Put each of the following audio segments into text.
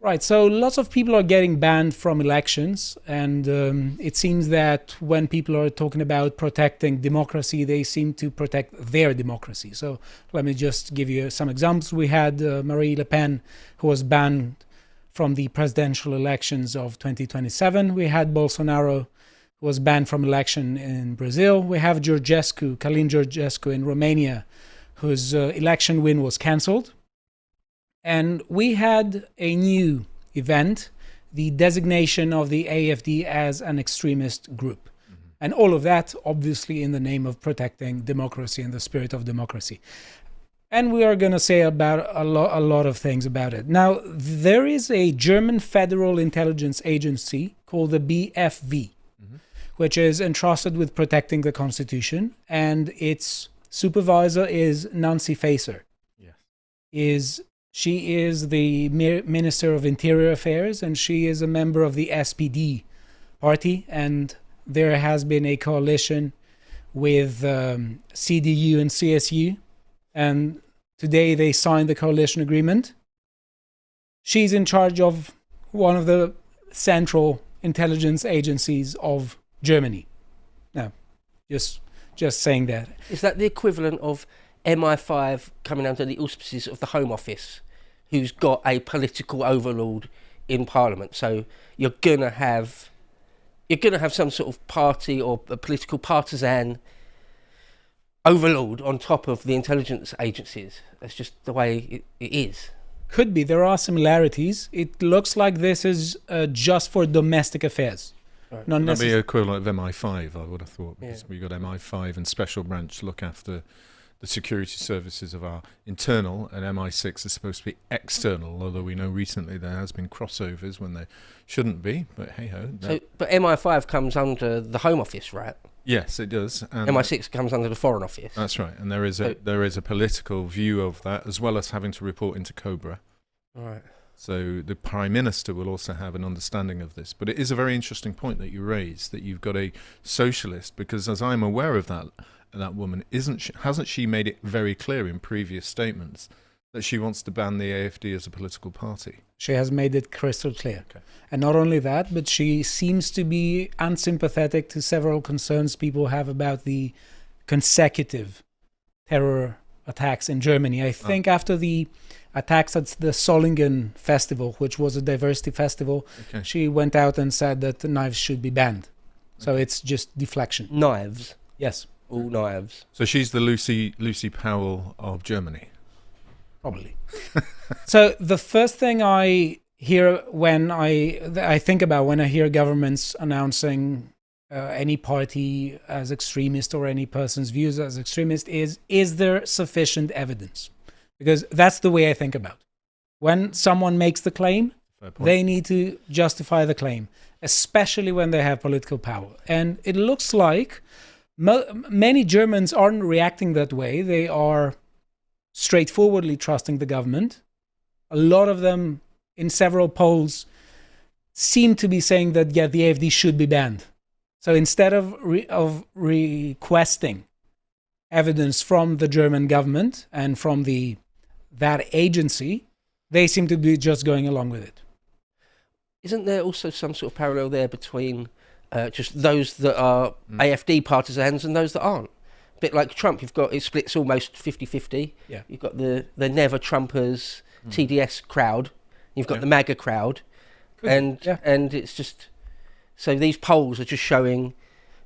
Right, so lots of people are getting banned from elections, and it seems that when people are talking about protecting democracy, they seem to protect their democracy. So let me just give you some examples. We had Marie Le Pen, who was banned from the presidential elections of 2027. We had Bolsonaro, who was banned from election in Brazil. We have Călin Georgescu in Romania, whose election win was cancelled. And we had a new event, the designation of the AfD as an extremist group. Mm-hmm. And all of that, obviously, in the name of protecting democracy and the spirit of democracy. And we are going to say about a lot of things about it. Now, there is a German Federal Intelligence Agency called the BFV, mm-hmm. which is entrusted with protecting the Constitution. And its supervisor is Nancy Faeser. Yes. She is the Minister of Interior Affairs, and she is a member of the SPD party. And there has been a coalition with CDU and CSU. And today they signed the coalition agreement. She's in charge of one of the central intelligence agencies of Germany. Now, just saying that. Is that the equivalent of MI5 coming under the auspices of the Home Office, who's got a political overlord in Parliament? So you're gonna have some sort of party or a political partisan overlord on top of the intelligence agencies. That's just the way it is. Could be. There are similarities. It looks like this is just for domestic affairs. Right. That'd be equivalent of MI5, I would have thought, because we got MI5 and Special Branch to look after the security services of our internal, and MI6 is supposed to be external, although we know recently there has been crossovers when there shouldn't be, but hey-ho. But MI5 comes under the Home Office, right? Yes, it does. And MI6 comes under the Foreign Office. That's right, and there is a political view of that, as well as having to report into Cobra. Right. So the Prime Minister will also have an understanding of this. But it is a very interesting point that you raised, that you've got a socialist, because as I'm aware of that woman, hasn't she made it very clear in previous statements that she wants to ban the AfD as a political party? She has made it crystal clear. Okay. And not only that, but she seems to be unsympathetic to several concerns people have about the consecutive terror attacks in Germany. I think after the attacks at the Solingen festival, which was a diversity festival, she went out and said that the knives should be banned. So it's just deflection. Knives? Yes. All knives. So she's the Lucy Powell of Germany? Probably. So the first thing I hear when I think about when I hear governments announcing any party as extremist or any person's views as extremist is there sufficient evidence? Because that's the way I think about it. When someone makes the claim, they need to justify the claim, especially when they have political power. And it looks like many Germans aren't reacting that way. They are straightforwardly trusting the government. A lot of them, in several polls, seem to be saying that, yeah, the AfD should be banned. So instead of requesting evidence from the German government and from that agency, they seem to be just going along with it. Isn't there also some sort of parallel there between just those that are AfD partisans and those that aren't? A bit like Trump, it splits almost 50-50. Yeah. You've got the Never Trumpers TDS crowd, you've got the MAGA crowd, and it's just, so these polls are just showing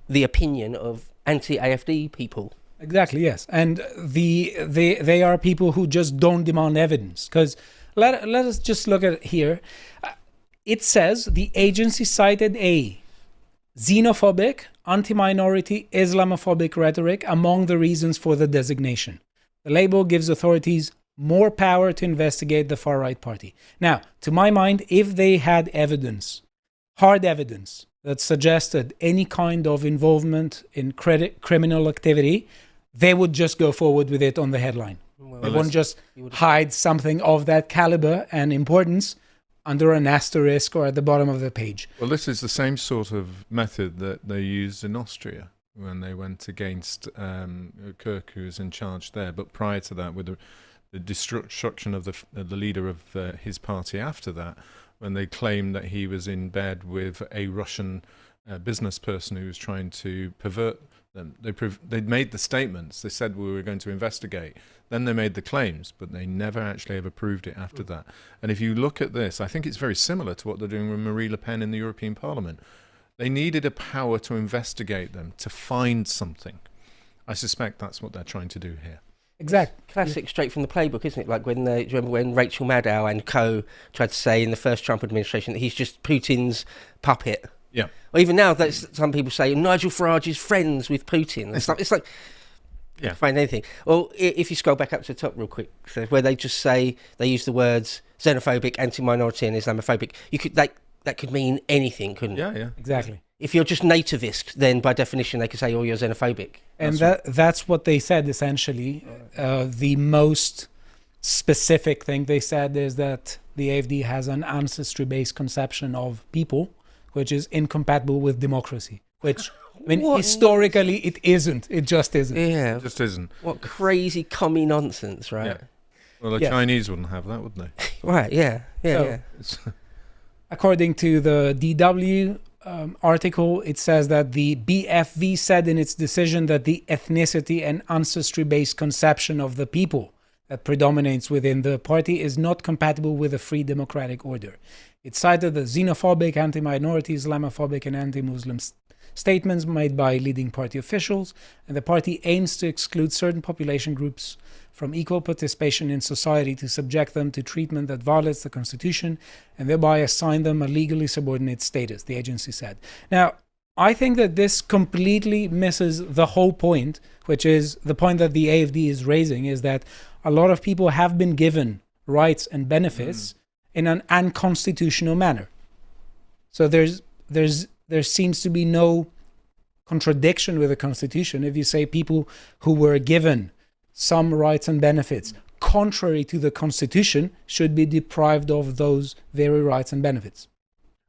the opinion of anti-AfD people. Exactly, yes. And they are people who just don't demand evidence. Because let us just look at it here. It says the agency cited a xenophobic, anti-minority, Islamophobic rhetoric among the reasons for the designation. The label gives authorities more power to investigate the far-right party. Now, to my mind, if they had evidence, hard evidence, that suggested any kind of involvement in criminal activity, they would just go forward with it on the headline. Well, they won't just hide something of that caliber and importance under an asterisk or at the bottom of the page. Well, this is the same sort of method that they used in Austria when they went against Kirk, who was in charge there. But prior to that, with the destruction of the leader of his party after that, when they claimed that he was in bed with a Russian business person who was trying to pervert them. They'd made the statements. They said we were going to investigate. Then they made the claims, but they never actually ever proved it after that. And if you look at this, I think it's very similar to what they're doing with Marie Le Pen in the European Parliament. They needed a power to investigate them, to find something. I suspect that's what they're trying to do here. Exactly. Classic, straight from the playbook, isn't it? Like do you remember when Rachel Maddow and co tried to say in the first Trump administration that he's just Putin's puppet? Yeah. Or even now, some people say Nigel Farage is friends with Putin. It's like yeah, find anything. Well, if you scroll back up to the top real quick, so where they just say they use the words xenophobic, anti-minority, and Islamophobic. That could mean anything, couldn't it? Yeah. Exactly. If you're just nativist, then by definition they could say, "Oh, you're xenophobic." And that's what they said essentially. The most specific thing they said is that the AFD has an ancestry-based conception of people, which is incompatible with democracy. Which, I mean, historically, it isn't. It just isn't. Yeah, it just isn't. What crazy commie nonsense, right? Yeah. Well, the Chinese wouldn't have that, would they? Right. Yeah. According to the DW article, it says that the BFV said in its decision that the ethnicity and ancestry-based conception of the people that predominates within the party is not compatible with a free democratic order. It cited the xenophobic, anti-minority, Islamophobic, and anti-Muslim statements made by leading party officials, and the party aims to exclude certain population groups from equal participation in society, to subject them to treatment that violates the Constitution, and thereby assign them a legally subordinate status, the agency said. Now, I think that this completely misses the whole point, which is the point that the AFD is raising, is that a lot of people have been given rights and benefits in an unconstitutional manner. So there seems to be no contradiction with the Constitution if you say people who were given some rights and benefits contrary to the Constitution should be deprived of those very rights and benefits.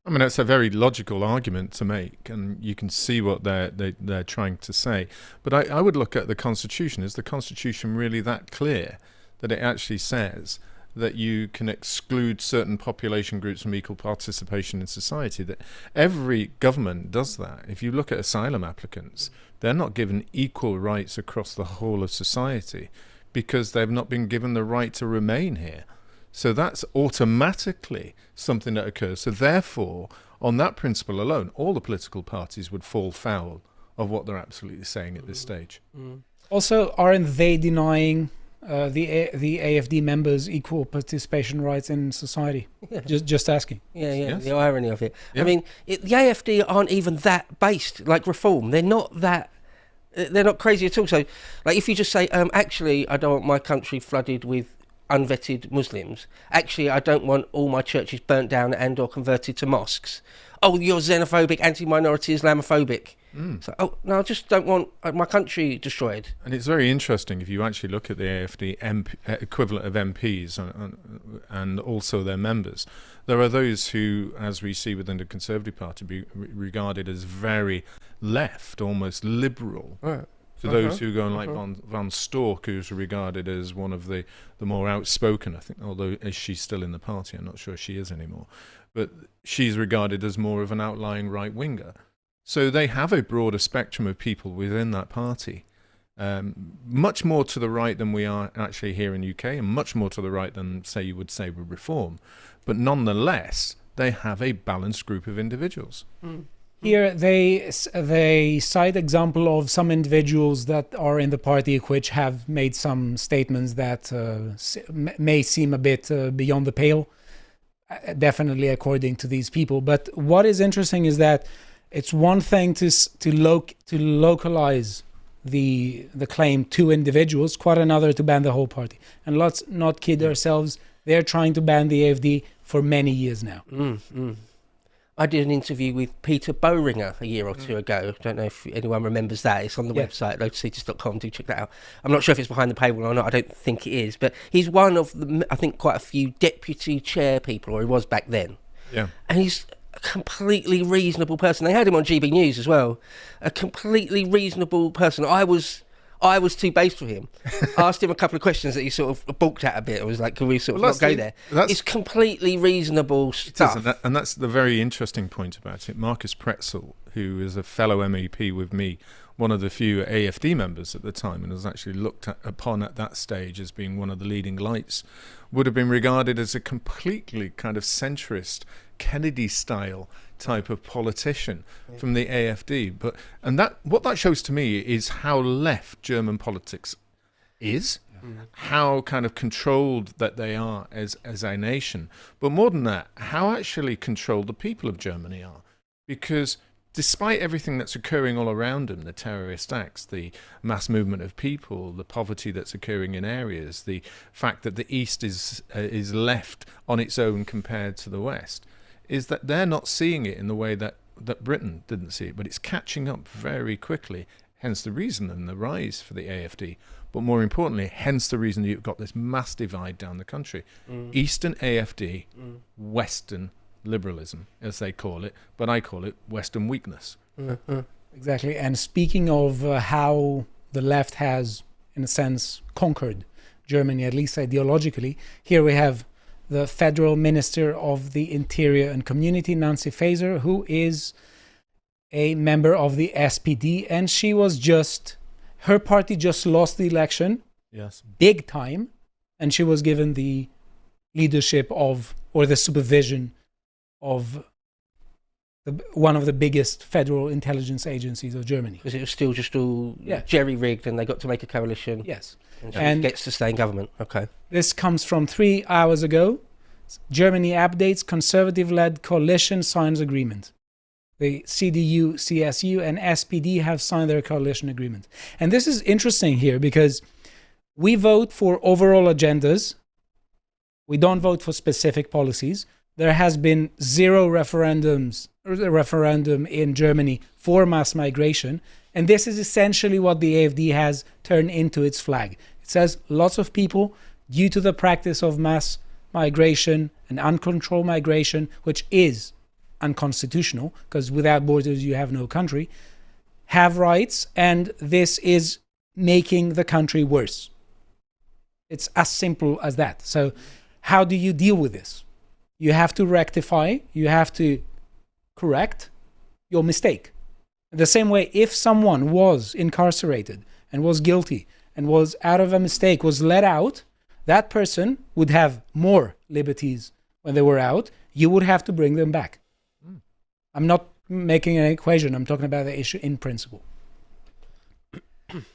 I mean, that's a very logical argument to make, and you can see what they're trying to say. But I would look at the Constitution. Is the Constitution really that clear that it actually says that you can exclude certain population groups from equal participation in society? That every government does that. If you look at asylum applicants, they're not given equal rights across the whole of society because they've not been given the right to remain here. So that's automatically something that occurs. So therefore, on that principle alone, all the political parties would fall foul of what they're absolutely saying at this stage. Also, aren't they denying the AFD members equal participation rights in society? Yeah. Just asking. Yeah, Yes. the irony of it. Yeah. I mean, the AFD aren't even that based, like Reform. They're not crazy at all. So, like, if you just say, actually, I don't want my country flooded with unvetted Muslims. Actually, I don't want all my churches burnt down and or converted to mosques. Oh, you're xenophobic, anti-minority, Islamophobic. So, oh, no, I just don't want my country destroyed. And it's very interesting if you actually look at the AFD equivalent of MPs and also their members. There are those who, as we see within the Conservative Party, be regarded as very left, almost liberal. Right. To those who go on like Van Stork, who's regarded as one of the more outspoken, I think, although is she still in the party? I'm not sure she is anymore. But she's regarded as more of an outlying right-winger. So they have a broader spectrum of people within that party, much more to the right than we are actually here in UK, and much more to the right than, say, you would say with Reform. But nonetheless, they have a balanced group of individuals. Here they cite example of some individuals that are in the party which have made some statements that may seem a bit beyond the pale, definitely according to these people. But what is interesting is that it's one thing to localize the claim to individuals, quite another to ban the whole party. And let's not kid ourselves, they're trying to ban the AFD for many years now. I did an interview with Peter Boehringer a year or two ago. I don't know if anyone remembers that. It's on the website, lotuseaters.com. Do check that out. I'm not sure if it's behind the paywall or not. I don't think it is. But he's one of, I think, quite a few deputy chair people, or he was back then. Yeah. And he's a completely reasonable person. They had him on GB News as well. A completely reasonable person. I was I was too base for him. Asked him a couple of questions that he sort of balked at a bit. I was like, can we sort of not go there? It's completely reasonable stuff. And that's the very interesting point about it. Marcus Pretzel, who is a fellow MEP with me, one of the few AFD members at the time, and was actually looked upon at that stage as being one of the leading lights, would have been regarded as a completely kind of centrist, Kennedy-style type of politician from the AFD. And what that shows to me is how left German politics is, how kind of controlled that they are as a nation. But more than that, how actually controlled the people of Germany are. Because despite everything that's occurring all around them, the terrorist acts, the mass movement of people, the poverty that's occurring in areas, the fact that the East is left on its own compared to the West, is that they're not seeing it in the way that Britain didn't see it, but it's catching up very quickly, hence the reason and the rise for the AFD. But more importantly, hence the reason you've got this mass divide down the country. Eastern AFD, Western liberalism, as they call it, but I call it Western weakness. Exactly. And speaking of how the left has, in a sense, conquered Germany, at least ideologically, here we have the Federal Minister of the Interior and Community, Nancy Faeser, who is a member of the SPD, and her party just lost the election, big time, and she was given the leadership of, or the supervision of, one of the biggest federal intelligence agencies of Germany. Because it was still just all jerry-rigged, and they got to make a coalition. Yes. And gets to stay in government. Okay. This comes from 3 hours ago. Germany updates conservative-led coalition signs agreement. The CDU, CSU, and SPD have signed their coalition agreement. And this is interesting here because we vote for overall agendas. We don't vote for specific policies. There has been 0 referendum in Germany for mass migration. And this is essentially what the AfD has turned into its flag. It says lots of people, due to the practice of mass migration and uncontrolled migration, which is unconstitutional, because without borders you have no country, have rights, and this is making the country worse. It's as simple as that. So how do you deal with this? You have to rectify, you have to correct your mistake. The same way, if someone was incarcerated and was guilty and was out of a mistake, was let out, that person would have more liberties when they were out. You would have to bring them back. I'm not making an equation. I'm talking about the issue in principle.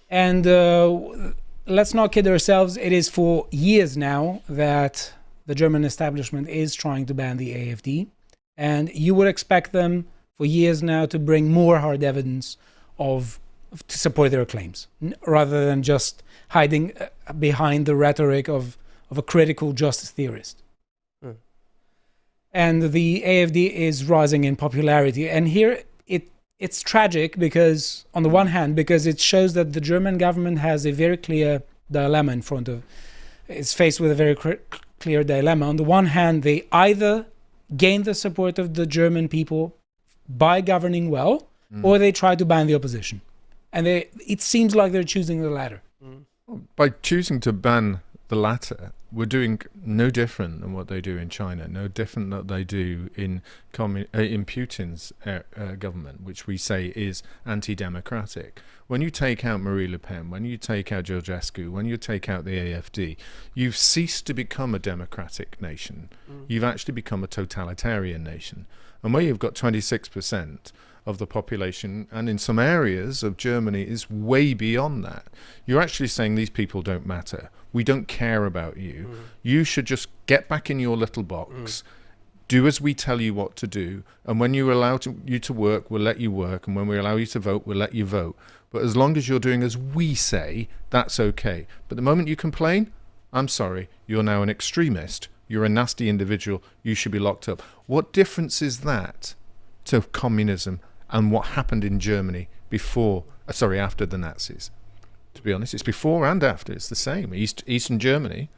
And let's not kid ourselves. It is for years now that the German establishment is trying to ban the AfD. And you would expect them for years now to bring more hard evidence to support their claims, rather than just hiding behind the rhetoric of a critical justice theorist. And the AfD is rising in popularity. And here it's tragic because, on the one hand, because it shows that the German government has a very clear dilemma in front of, it's faced with a very clear dilemma. On the one hand, they either gain the support of the German people by governing well, or they try to ban the opposition. And it seems like they're choosing the latter. By choosing to ban the latter, we're doing no different than what they do in China, no different than they do in Putin's government, which we say is anti-democratic. When you take out Marie Le Pen, when you take out Georgescu, when you take out the AfD, you've ceased to become a democratic nation. You've actually become a totalitarian nation. And where you've got 26% of the population, and in some areas of Germany is way beyond that, you're actually saying these people don't matter. We don't care about you. You should just get back in your little box, do as we tell you what to do, and when you allow you to work, we'll let you work, and when we allow you to vote, we'll let you vote. But as long as you're doing as we say, that's okay. But the moment you complain, I'm sorry, you're now an extremist, you're a nasty individual, you should be locked up. What difference is that to communism and what happened in Germany after the Nazis? To be honest, it's before and after. It's the same. Eastern Germany,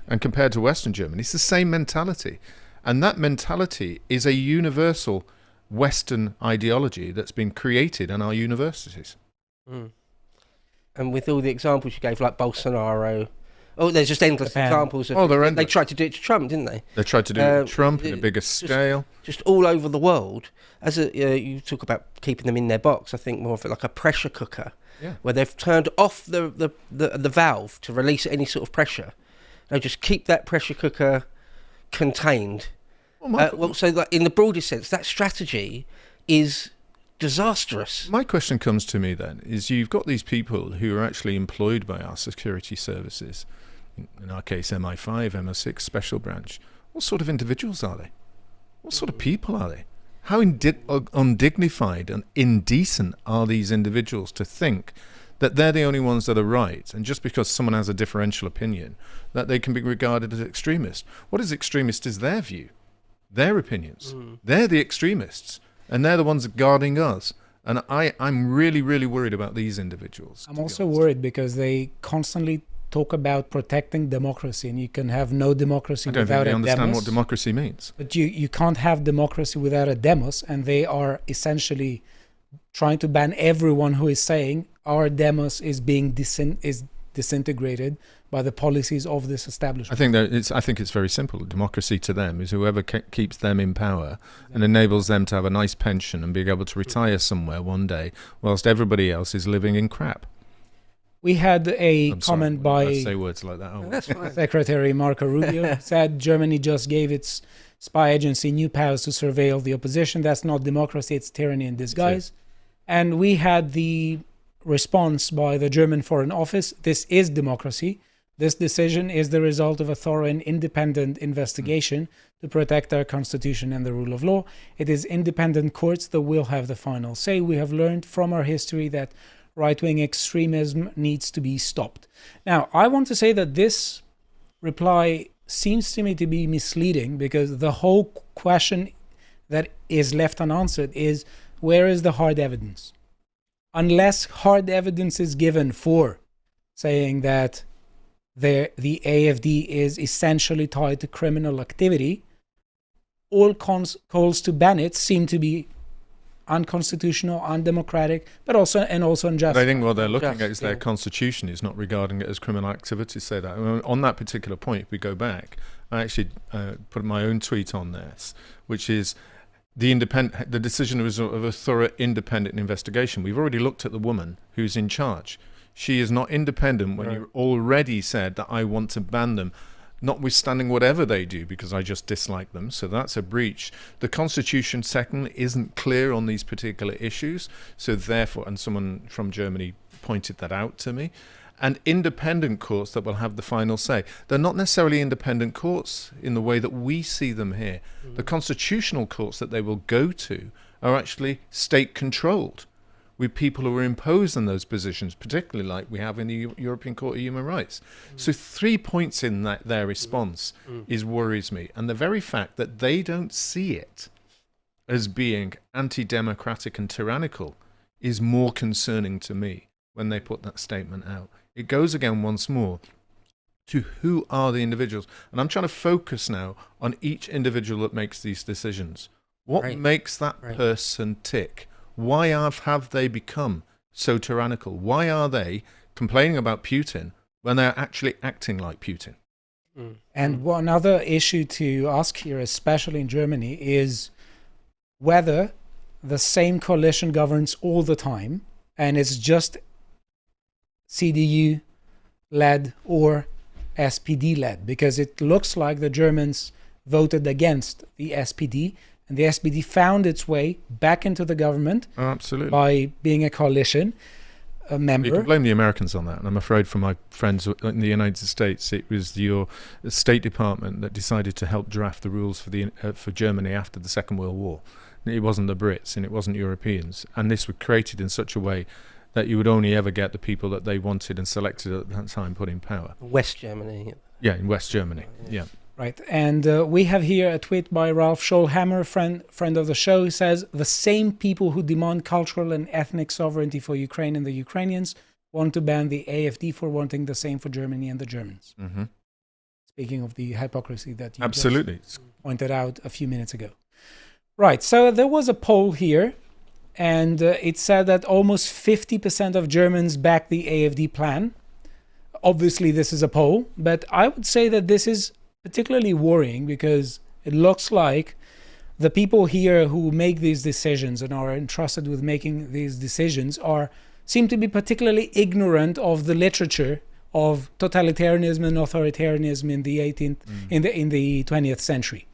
and compared to Western Germany, it's the same mentality. And that mentality is a universal Western ideology that's been created in our universities. And with all the examples you gave, like Bolsonaro, there's just endless examples of. They tried to do it to Trump, didn't they? They tried to do it to Trump in a bigger scale. Just all over the world. As you talk about keeping them in their box, I think more of it like a pressure cooker, where they've turned off the valve to release any sort of pressure. They just keep that pressure cooker contained. So like in the broadest sense, that strategy is disastrous. My question comes to me then is you've got these people who are actually employed by our security services, in our case MI5, MI6, Special Branch. What sort of individuals are they? What sort of people are they? How undignified and indecent are these individuals to think that they're the only ones that are right, and just because someone has a differential opinion, that they can be regarded as extremist? What is extremist is their view, their opinions. They're the extremists, and they're the ones guarding us. And I'm really, really worried about these individuals. I'm also worried because they constantly talk about protecting democracy, and you can have no democracy without a demos. I don't really understand what democracy means. But you can't have democracy without a demos, and they are essentially trying to ban everyone who is saying our demos is being disintegrated by the policies of this establishment. I think it's very simple. Democracy to them is whoever keeps them in power and enables them to have a nice pension and being able to retire somewhere one day, whilst everybody else is living in crap. We had a comment by say words like that. That's fine. Secretary Marco Rubio said Germany just gave its spy agency new powers to surveil the opposition. That's not democracy, it's tyranny in disguise. And we had the response by the German Foreign Office. This is democracy. This decision is the result of a thorough and independent investigation to protect our constitution and the rule of law. It is independent courts that will have the final say. We have learned from our history that right-wing extremism needs to be stopped. Now, I want to say that this reply seems to me to be misleading, because the whole question that is left unanswered is, where is the hard evidence? Unless hard evidence is given for saying that the AFD is essentially tied to criminal activity, all calls to ban it seem to be unconstitutional, undemocratic, but also unjust. But I think what they're looking at is their constitution is not regarding it as criminal activity. Say that on that particular point, if we go back, I actually put my own tweet on this, which is the decision of a thorough independent investigation. We've already looked at the woman who's in charge. She is not independent when you already said that I want to ban them, notwithstanding whatever they do, because I just dislike them. So that's a breach. The Constitution, secondly, isn't clear on these particular issues. So therefore, and someone from Germany pointed that out to me, and independent courts that will have the final say. They're not necessarily independent courts in the way that we see them here. The constitutional courts that they will go to are actually state-controlled, with people who are imposed in those positions, particularly like we have in the European Court of Human Rights. So 3 points in their response worries me. And the very fact that they don't see it as being anti-democratic and tyrannical is more concerning to me when they put that statement out. It goes again once more to who are the individuals. And I'm trying to focus now on each individual that makes these decisions. What makes that person tick? Why have they become so tyrannical? Why are they complaining about Putin when they're actually acting like Putin? And one other issue to ask here, especially in Germany, is whether the same coalition governs all the time and it's just CDU-led or SPD-led, because it looks like the Germans voted against the SPD, and the SPD found its way back into the government by being a coalition member. You can blame the Americans on that, and I'm afraid for my friends in the United States, it was your State Department that decided to help draft the rules for Germany after the Second World War. It wasn't the Brits and it wasn't Europeans, and this was created in such a way that you would only ever get the people that they wanted and selected at that time put in power. West Germany. Yeah, in West Germany, yeah. Right, and we have here a tweet by Ralph Scholhammer, friend of the show, who says, the same people who demand cultural and ethnic sovereignty for Ukraine and the Ukrainians want to ban the AFD for wanting the same for Germany and the Germans. Mm-hmm. Speaking of the hypocrisy that you just pointed out a few minutes ago. Right, so there was a poll here, and it said that almost 50% of Germans back the AfD plan. Obviously, this is a poll, but I would say that this is particularly worrying because it looks like the people here who make these decisions and are entrusted with making these decisions seem to be particularly ignorant of the literature of totalitarianism and authoritarianism in the 20th century.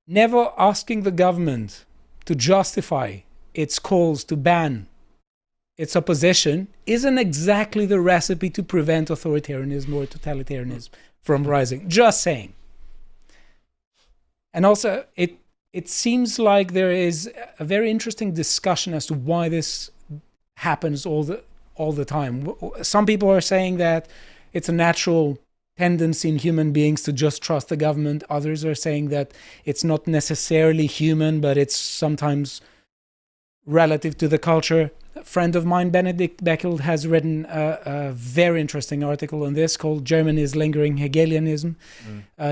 Never asking the government to justify its calls to ban its opposition isn't exactly the recipe to prevent authoritarianism or totalitarianism from rising. Just saying. And also, it seems like there is a very interesting discussion as to why this happens all the time. Some people are saying that it's a natural tendency in human beings to just trust the government. Others are saying that it's not necessarily human, but it's sometimes relative to the culture. A friend of mine, Benedict Beckel, has written a very interesting article on this called German is Lingering Hegelianism.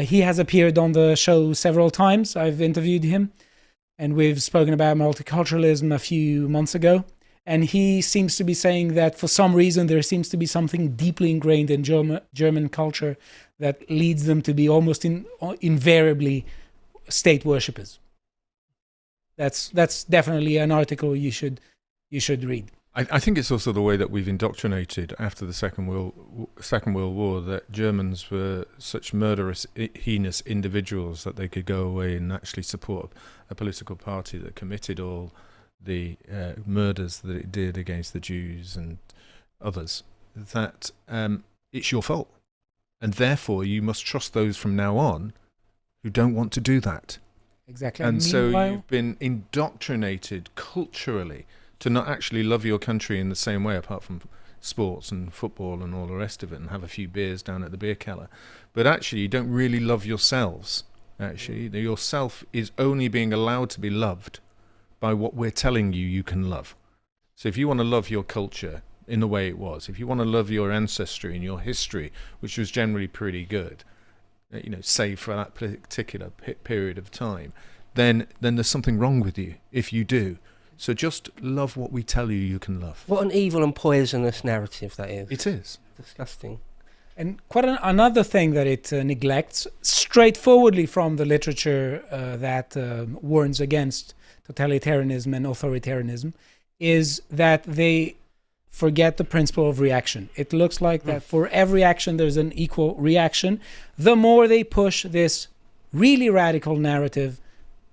He has appeared on the show several times. I've interviewed him, and we've spoken about multiculturalism a few months ago. And he seems to be saying that for some reason there seems to be something deeply ingrained in German culture that leads them to be almost invariably state worshippers. That's definitely an article you should read. I think it's also the way that we've indoctrinated after the Second World War that Germans were such murderous, heinous individuals that they could go away and actually support a political party that committed all the murders that it did against the Jews and others, that it's your fault. And therefore, you must trust those from now on who don't want to do that. Exactly. And so you've been indoctrinated culturally to not actually love your country in the same way, apart from sports and football and all the rest of it, and have a few beers down at the beer cellar. But actually, you don't really love yourselves. Actually, yourself is only being allowed to be loved by what we're telling you can love. So if you want to love your culture in the way it was, if you want to love your ancestry and your history, which was generally pretty good, save for that particular period of time, then there's something wrong with you if you do. So just love what we tell you can love. What an evil and poisonous narrative that is. It is. Disgusting. And quite another thing that it neglects, straightforwardly from the literature that warns against totalitarianism and authoritarianism, is that they forget the principle of reaction. It looks like that for every action there's an equal reaction. The more they push this really radical narrative,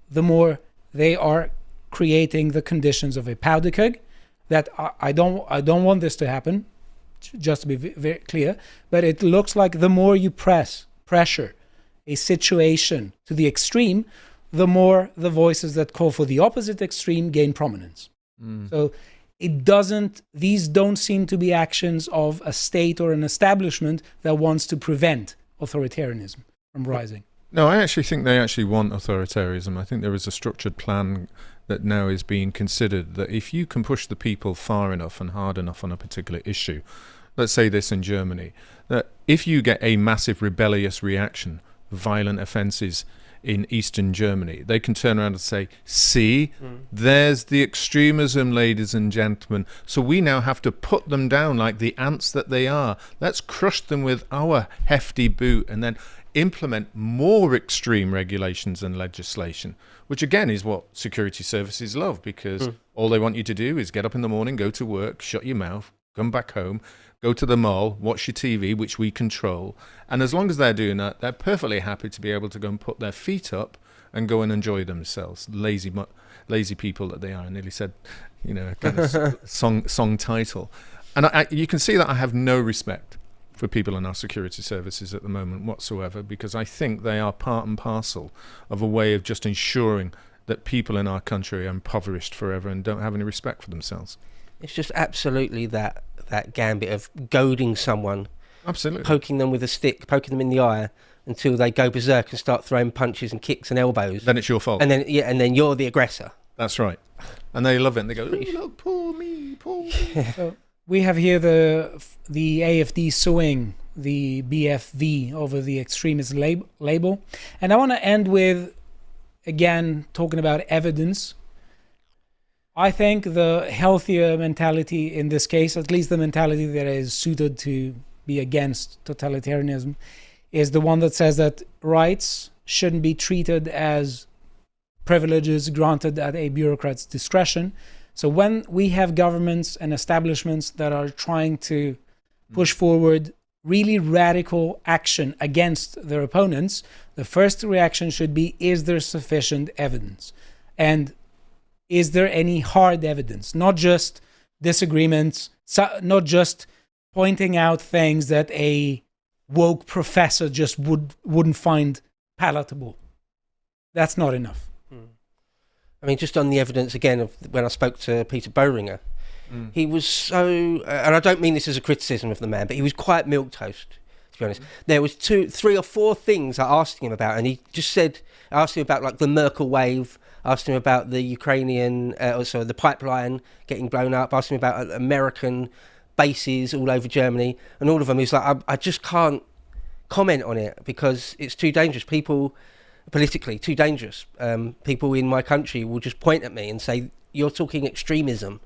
the more they are creating the conditions of a Powderkeg. That I don't want this to happen, just to be very clear, but it looks like the more you pressure a situation to the extreme, the more the voices that call for the opposite extreme gain prominence. So these don't seem to be actions of a state or an establishment that wants to prevent authoritarianism from rising. No, I actually think they actually want authoritarianism. I think there is a structured plan that now is being considered that if you can push the people far enough and hard enough on a particular issue, let's say this in Germany, that if you get a massive rebellious reaction, violent offences in Eastern Germany, they can turn around and say, see, there's the extremism, ladies and gentlemen. So we now have to put them down like the ants that they are. Let's crush them with our hefty boot and then implement more extreme regulations and legislation, which again is what security services love, because all they want you to do is get up in the morning, go to work, shut your mouth, come back home, go to the mall, watch your TV, which we control. And as long as they're doing that, they're perfectly happy to be able to go and put their feet up and go and enjoy themselves. Lazy people that they are. I nearly said, a kind of song title. And you can see that I have no respect for people in our security services at the moment whatsoever, because I think they are part and parcel of a way of just ensuring that people in our country are impoverished forever and don't have any respect for themselves. It's just absolutely that gambit of goading someone, absolutely, poking them with a stick, poking them in the eye until they go berserk and start throwing punches and kicks and elbows. Then it's your fault. And then you're the aggressor. That's right. And they love it. And they go, look, poor me. So we have here the AfD suing the BFV over the extremist label. And I want to end with, again, talking about evidence. I think the healthier mentality in this case, at least the mentality that is suited to be against totalitarianism, is the one that says that rights shouldn't be treated as privileges granted at a bureaucrat's discretion. So when we have governments and establishments that are trying to push forward really radical action against their opponents, the first reaction should be, is there sufficient evidence? And is there any hard evidence? Not just disagreements, not just pointing out things that a woke professor just wouldn't find palatable. That's not enough. I mean, just on the evidence again of when I spoke to Peter Boehringer, he was so, and I don't mean this as a criticism of the man, but he was quite milquetoast, to be honest. There was 3 or 4 things I asked him about, and he just said, I asked him about like the Merkel wave, asked him about the Ukrainian, also the pipeline getting blown up, asked him about American bases all over Germany, and all of them, he's like, I just can't comment on it because it's too dangerous. People, politically, too dangerous. People in my country will just point at me and say, you're talking extremism.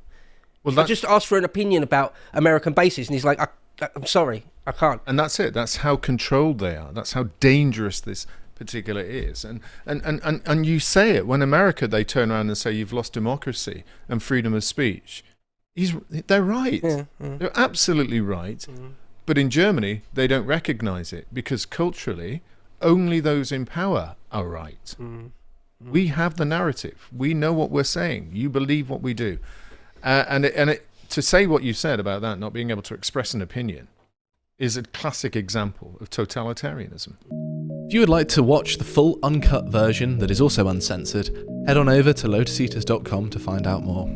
Well, I just asked for an opinion about American bases, and he's like, I'm sorry, I can't. And that's it. That's how controlled they are. That's how dangerous this particular is. And you say it when America, they turn around and say you've lost democracy and freedom of speech. They're right. Yeah. They're absolutely right. But in Germany, they don't recognize it because culturally, only those in power are right. We have the narrative. We know what we're saying. You believe what we do. To say what you said about that, not being able to express an opinion, is a classic example of totalitarianism. If you would like to watch the full uncut version that is also uncensored, head on over to lotuseaters.com to find out more.